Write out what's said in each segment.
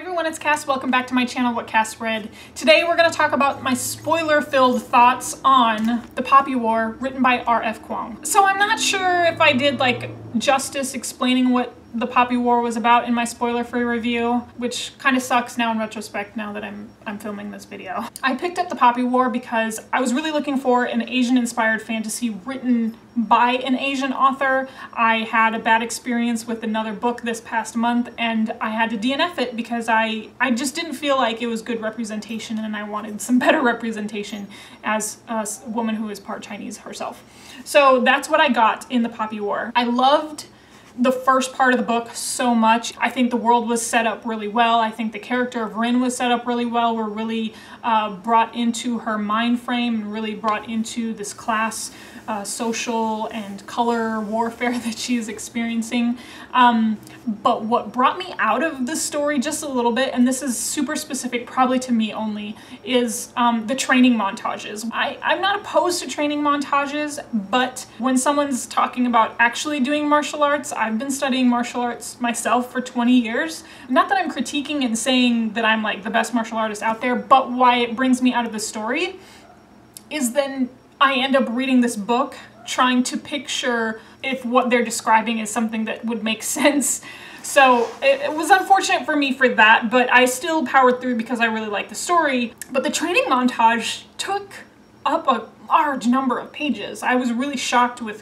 everyone, it's Cass. Welcome back to my channel, What Cass Read. Today we're going to talk about my spoiler-filled thoughts on The Poppy War, written by R.F. Kuang. So I'm not sure if I did justice explaining what The Poppy War was about in my spoiler-free review, which kind of sucks now in retrospect now that I'm filming this video. I picked up The Poppy War because I was really looking for an Asian-inspired fantasy written by an Asian author. I had a bad experience with another book this past month and I had to DNF it because I just didn't feel like it was good representation, and I wanted some better representation as a woman who is part Chinese herself. So that's what I got in The Poppy War. I loved the first part of the book so much. I think the world was set up really well. I think the character of Rin was set up really well. We're really brought into her mind frame and really brought into this class social and color warfare that she's experiencing. But what brought me out of the story just a little bit, and this is super specific probably to me only, is the training montages. I'm not opposed to training montages, but when someone's talking about actually doing martial arts, I've been studying martial arts myself for 20 years. Not that I'm critiquing and saying that I'm like the best martial artist out there, but why it brings me out of the story is then I end up reading this book trying to picture if what they're describing is something that would make sense. So it was unfortunate for me for that, but I still powered through because I really liked the story. But the training montage took up a large number of pages. I was really shocked with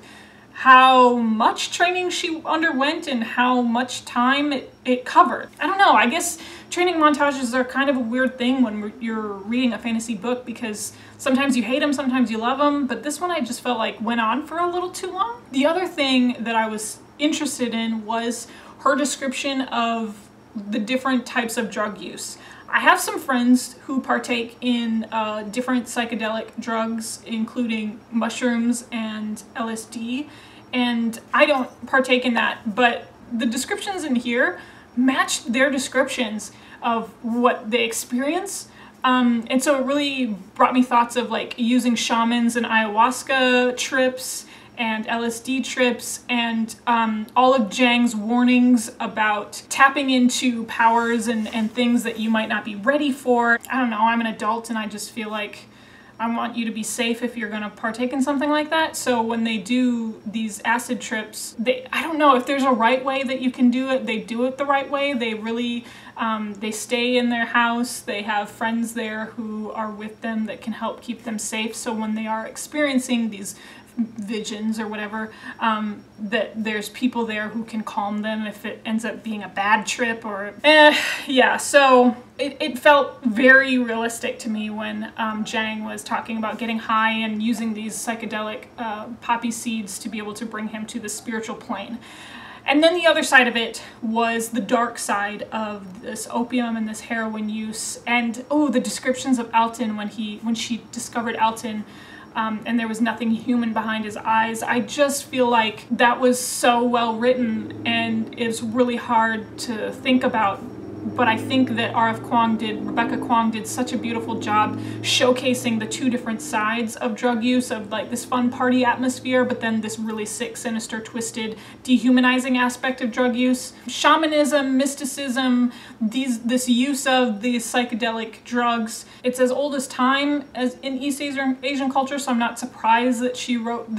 how much training she underwent and how much time it covered. I don't know, I guess training montages are kind of a weird thing when you're reading a fantasy book because sometimes you hate them, sometimes you love them, but this one I just felt like went on for a little too long. The other thing that I was interested in was her description of the different types of drug use. I have some friends who partake in different psychedelic drugs, including mushrooms and LSD, and I don't partake in that, but the descriptions in here matched their descriptions of what they experience. And so it really brought me thoughts of like using shamans and ayahuasca trips and LSD trips, and all of Jang's warnings about tapping into powers and things that you might not be ready for. I don't know, I'm an adult and I just feel like I want you to be safe if you're gonna partake in something like that. So when they do these acid trips, I don't know if there's a right way that you can do it. They do it the right way. They really, they stay in their house. They have friends there who are with them that can help keep them safe. So when they are experiencing these visions or whatever, that there's people there who can calm them if it ends up being a bad trip or yeah. So it felt very realistic to me when Jang was talking about getting high and using these psychedelic poppy seeds to be able to bring him to the spiritual plane. And then the other side of it was the dark side of this opium and this heroin use, and oh, the descriptions of Alton when she discovered Alton. And there was nothing human behind his eyes. I just feel like that was so well written and it's really hard to think about. But I think that Rebecca Kuang did such a beautiful job showcasing the two different sides of drug use, of like this fun party atmosphere, but then this really sick, sinister, twisted, dehumanizing aspect of drug use. Shamanism, mysticism, this use of these psychedelic drugs. It's as old as time as in East Asian culture, so I'm not surprised that she wrote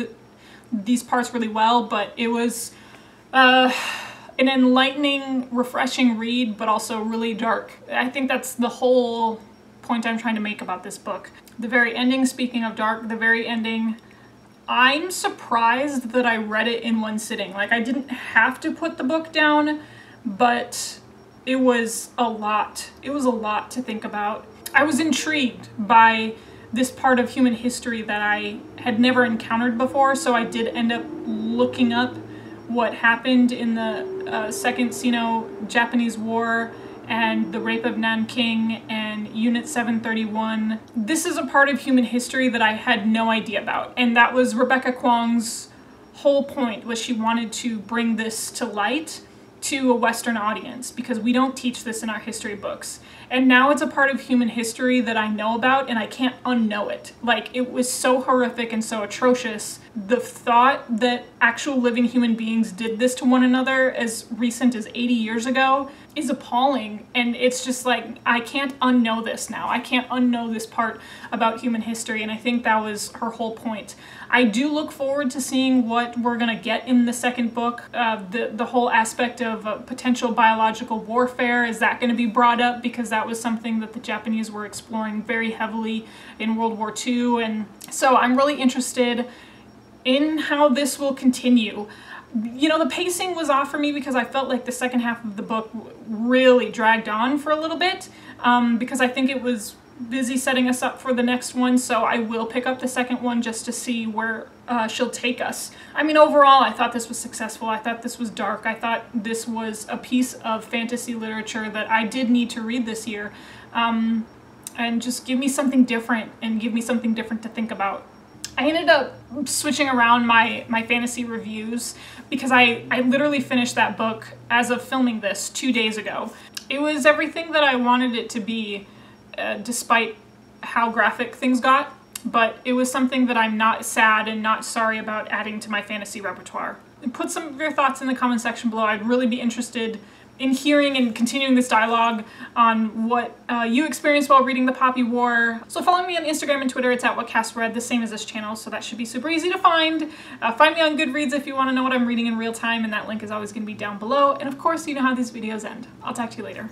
these parts really well, but it was an enlightening, refreshing read, but also really dark. I think that's the whole point I'm trying to make about this book. The very ending, speaking of dark, the very ending, I'm surprised that I read it in one sitting. Like, I didn't have to put the book down, but it was a lot. It was a lot to think about. I was intrigued by this part of human history that I had never encountered before, so I did end up looking up what happened in the Second Sino-Japanese War and the rape of Nanking and Unit 731. This is a part of human history that I had no idea about, and that was Rebecca Kuang's whole point, was she wanted to bring this to light to a Western audience because we don't teach this in our history books. And now it's a part of human history that I know about and I can't unknow it. Like, it was so horrific and so atrocious. The thought that actual living human beings did this to one another as recent as 80 years ago is appalling, and it's just like, I can't unknow this now. I can't unknow this part about human history, and I think that was her whole point. I do look forward to seeing what we're gonna get in the second book. The whole aspect of potential biological warfare, is that gonna be brought up? Because that was something that the Japanese were exploring very heavily in World War II, and so I'm really interested in how this will continue. You know, the pacing was off for me because I felt like the second half of the book really dragged on for a little bit, because I think it was busy setting us up for the next one, so I will pick up the second one just to see where she'll take us. I mean, overall, I thought this was successful. I thought this was dark. I thought this was a piece of fantasy literature that I did need to read this year, and just give me something different, and give me something different to think about. I ended up switching around my fantasy reviews because I literally finished that book as of filming this 2 days ago. It was everything that I wanted it to be, despite how graphic things got, but it was something that I'm not sad and not sorry about adding to my fantasy repertoire. And put some of your thoughts in the comment section below. I'd really be interested in hearing and continuing this dialogue on what you experienced while reading The Poppy War. So follow me on Instagram and Twitter. It's at WhatCastRead, the same as this channel, so that should be super easy to find. Find me on Goodreads if you want to know what I'm reading in real time, and that link is always going to be down below. And of course, you know how these videos end. I'll talk to you later.